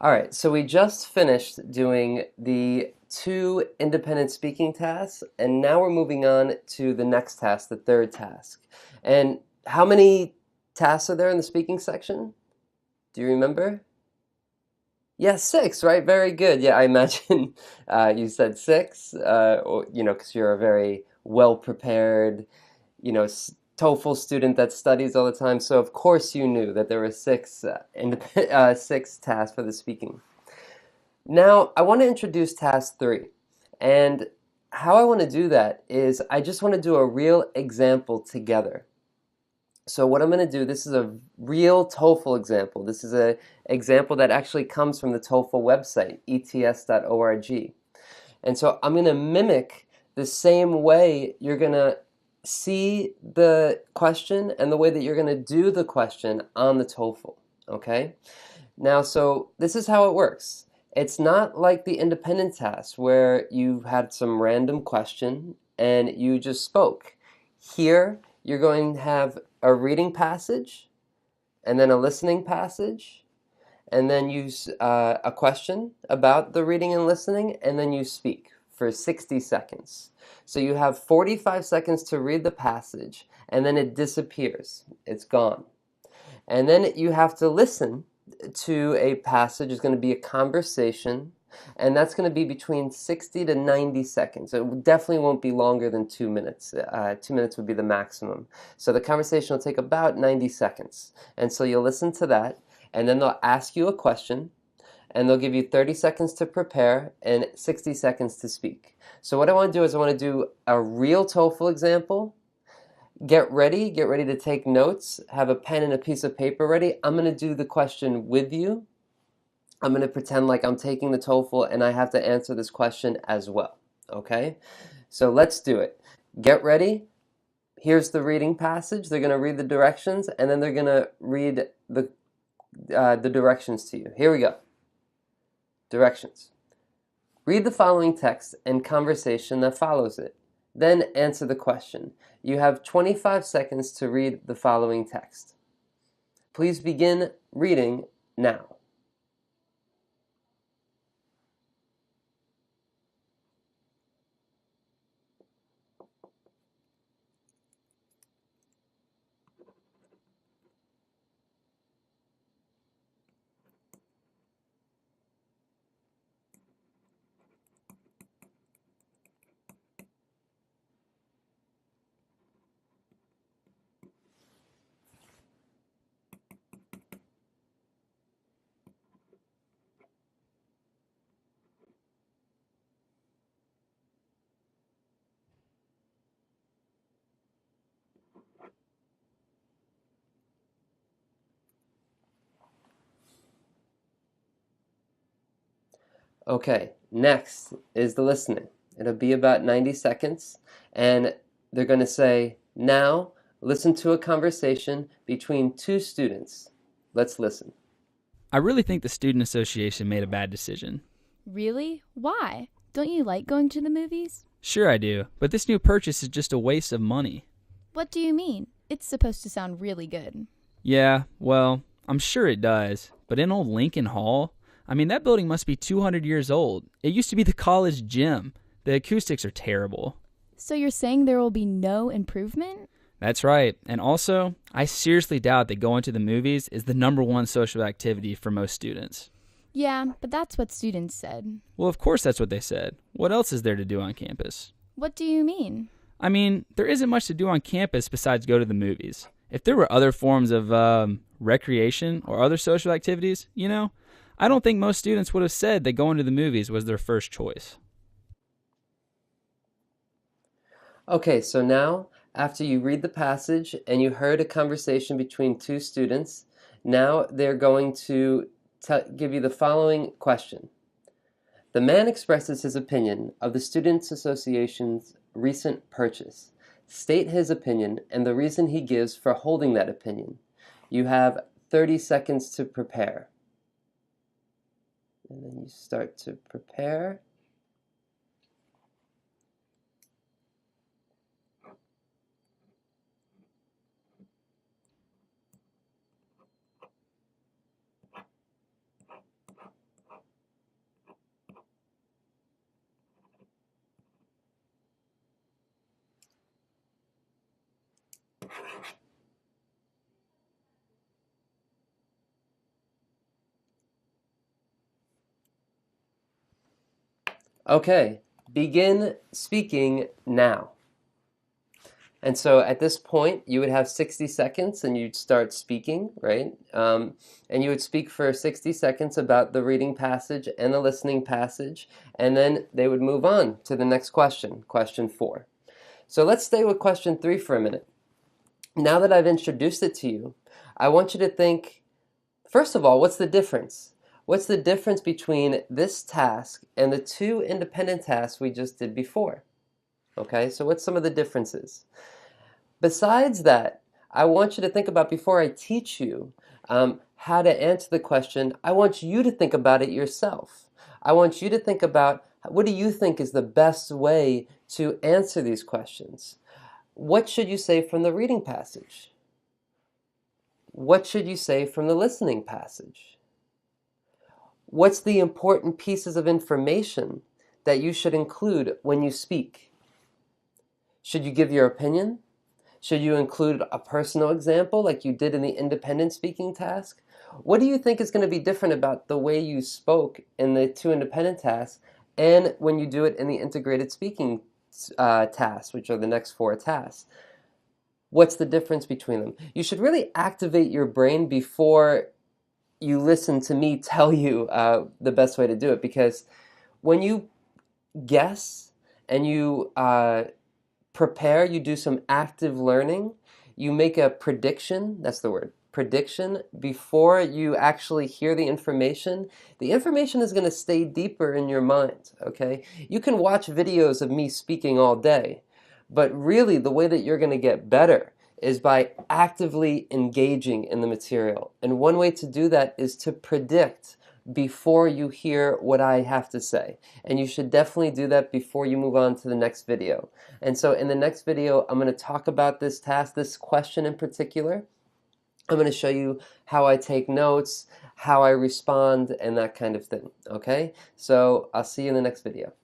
All right, so we just finished doing the two independent speaking tasks, and now we're moving on to the next task, the third task. And how many tasks are there in the speaking section? Do you remember? Yeah, six, right? Very good. Yeah, I imagine you said six, or, because you're a very well prepared, TOEFL student that studies all the time. So of course you knew that there were six tasks for the speaking. Now, I want to introduce task three. And how I want to do that is I just want to do a real example together. So what I'm going to do, this is a real TOEFL example. This is an example that actually comes from the TOEFL website, ets.org. And so I'm going to mimic the same way you're going to see the question and the way that you're going to do the question on the TOEFL, okay? Now, so this is how it works. It's not like the independent test where you had some random question and you just spoke. Here, you're going to have a reading passage and then a listening passage and then use a question about the reading and listening, and then you speak for 60 seconds. So you have 45 seconds to read the passage, and then it disappears. It's gone. And then you have to listen to a passage. It's going to be a conversation, and that's going to be between 60 to 90 seconds. It definitely won't be longer than 2 minutes. 2 minutes would be the maximum. So the conversation will take about 90 seconds. And so you'll listen to that, and then they'll ask you a question, and they'll give you 30 seconds to prepare and 60 seconds to speak. So what I want to do is I want to do a real TOEFL example. Get ready to take notes, have a pen and a piece of paper ready. I'm going to do the question with you. I'm going to pretend like I'm taking the TOEFL and I have to answer this question as well, okay? So let's do it. Get ready. Here's the reading passage. They're going to read the directions, and then they're going to read the directions to you. Here we go. Directions. Read the following text and conversation that follows it. Then answer the question. You have 25 seconds to read the following text. Please begin reading now. Okay, next is the listening. It'll be about 90 seconds, and they're going to say, now listen to a conversation between two students. Let's listen. I really think the Student Association made a bad decision. Really? Why? Don't you like going to the movies? Sure I do, but this new purchase is just a waste of money. What do you mean? It's supposed to sound really good. Yeah, well, I'm sure it does, but in old Lincoln Hall, that building must be 200 years old. It used to be the college gym. The acoustics are terrible. So you're saying there will be no improvement? That's right, and also, I seriously doubt that going to the movies is the number one social activity for most students. Yeah, but that's what students said. Well, of course that's what they said. What else is there to do on campus? What do you mean? There isn't much to do on campus besides go to the movies. If there were other forms of recreation or other social activities, I don't think most students would have said that going to the movies was their first choice. Okay, so now, after you read the passage and you heard a conversation between two students, now they're going to give you the following question. The man expresses his opinion of the Students Association's recent purchase. State his opinion and the reason he gives for holding that opinion. You have 30 seconds to prepare. And then you start to prepare. Okay, begin speaking now. And so at this point, you would have 60 seconds and you'd start speaking, right? And you would speak for 60 seconds about the reading passage and the listening passage, and then they would move on to the next question, question 4. So let's stay with question 3 for a minute. Now that I've introduced it to you, I want you to think, first of all, what's the difference? What's the difference between this task and the 2 independent tasks we just did before? Okay, so what's some of the differences? Besides that, I want you to think about, before I teach you how to answer the question, I want you to think about it yourself. I want you to think about, what do you think is the best way to answer these questions? What should you say from the reading passage? What should you say from the listening passage? What's the important pieces of information that you should include when you speak? Should you give your opinion? Should you include a personal example like you did in the independent speaking task? What do you think is going to be different about the way you spoke in the 2 independent tasks and when you do it in the integrated speaking tasks, which are the next 4 tasks? What's the difference between them? You should really activate your brain before you listen to me tell you the best way to do it, because when you guess and you prepare, you do some active learning, you make a prediction, that's the word, prediction, before you actually hear the information is going to stay deeper in your mind, okay? You can watch videos of me speaking all day, but really the way that you're going to get better is by actively engaging in the material. And one way to do that is to predict before you hear what I have to say. And you should definitely do that before you move on to the next video. And so in the next video, I'm going to talk about this task, this question in particular. I'm going to show you how I take notes, how I respond, and that kind of thing. Okay? So I'll see you in the next video.